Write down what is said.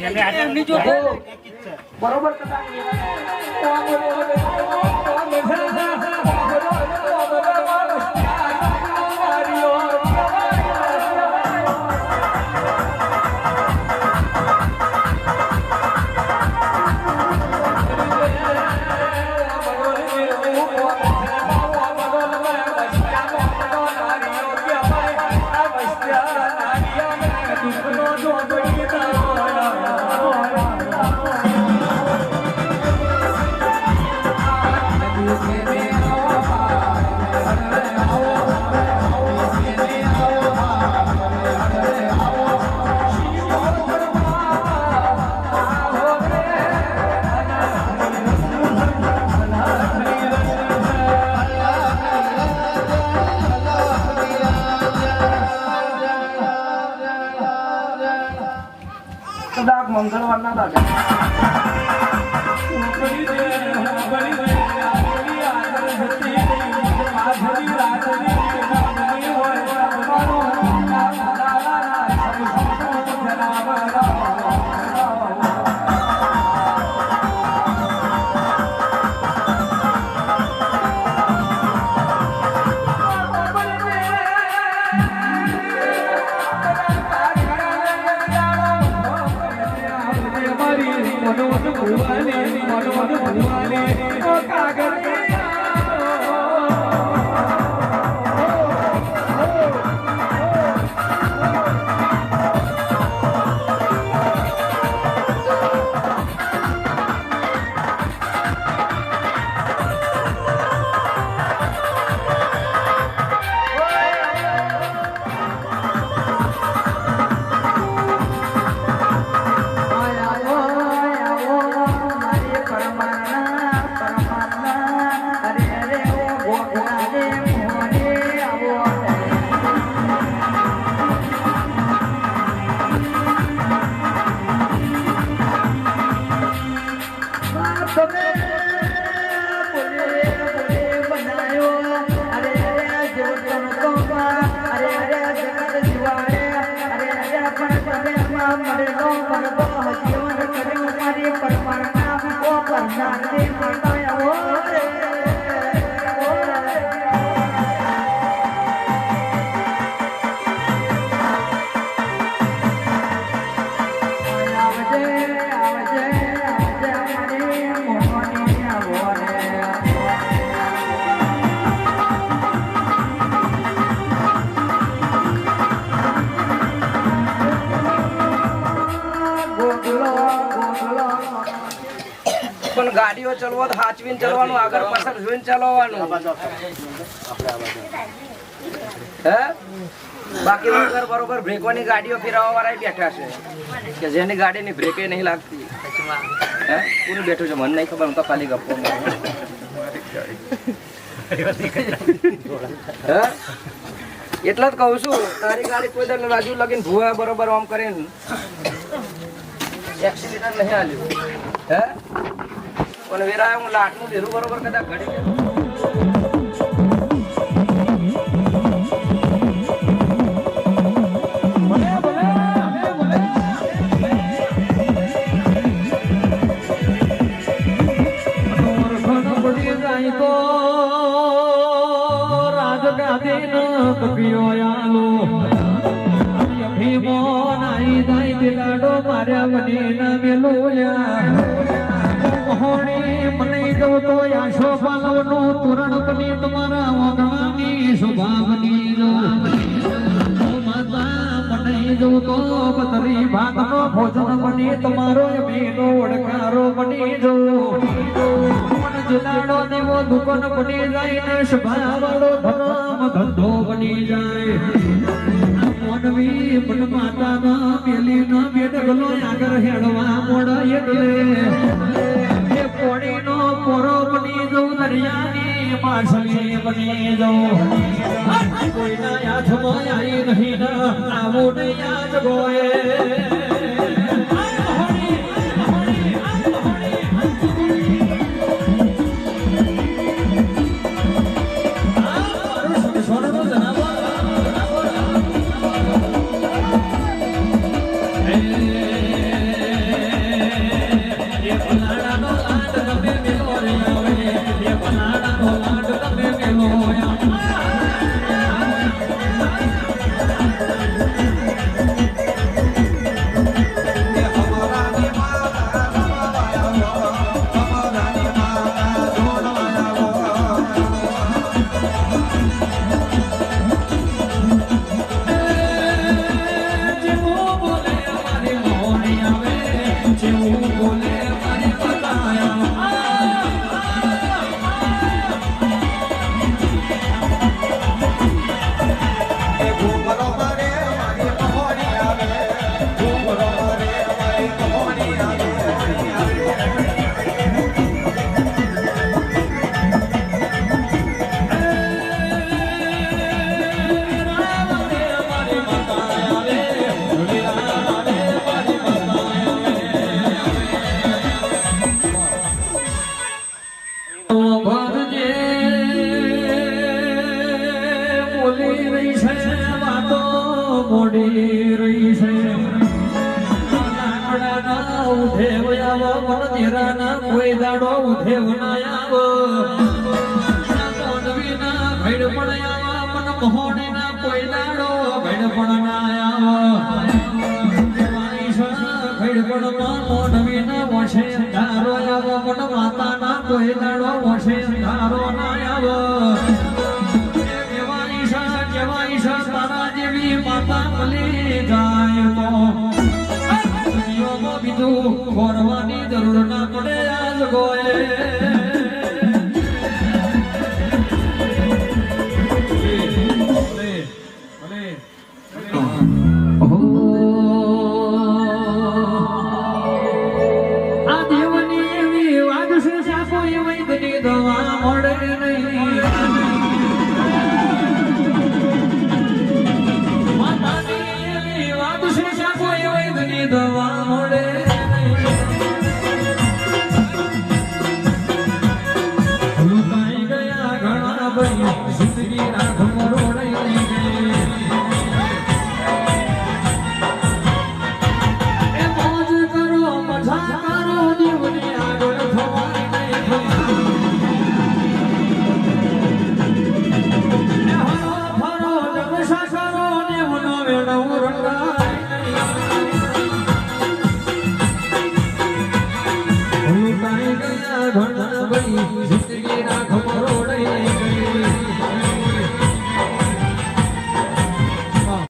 એમની જો બરોબર મંગળવારના દાદા ગાડીઓ ચલવો તો હાચવીને ચલવાનું, આગળ પાછળ જોઈને ચલાવવાનું હે. બાકી વગર બરોબર બ્રેકોની ગાડીઓ ફેરવવા વાળા બેઠા છે કે જેની ગાડીની બ્રેકે નહીં લાગતી. હે પૂરું બેઠું છે, મને નહીં ખબર, હું તો ખાલી ગપ્પો હે એટલે જ કહું છું, તારી ગાડી કોઈ દર બાજુ લગીને ભૂવા બરોબર આમ કરીને એક્સિડન્ટ નહીં આવ્યું હે. પણ વેરા હું લાટનું ધીરું બરોબર કદાચ ઘડી માર્યા મને મને જવું તો આશો પાલવનું તુરણ બની તમારા વગણાની સ્વભાવની માતા મને જવું તો બતરી ભાતનો ભોજન બની તમારો મેનો ઓળખારો બની જો જલાડો દેવો દુકાન બની જાય ને સ્વભાવવાળો ધર્મ ધંધો બની જાય. મન માતા ના પેલી ના બેટ ગલો આગળ હેડવા મોડા એટલે પોણી નો પોરો બની જવું, દરિયાની માછલી બની જવું. કોઈના હાથમાં આવી નહીં ના આવું નહીં યાદ ગોએ. ના કોઈ દાડો ઉઠેવ ના આવો મોનવીના ભેડ પણ આવા મન મોહણીના કોઈ દાડો ભેડ પણ ના આવો ભેડ પણ મોનવીના વશે ધારો આવો મન માતાના કોઈ દાડો વશે ધારો ના આવો તારા જેવી માતા મળી જાય તો બીજું ખોરવાની જરૂર ના પડે આજ ગોયે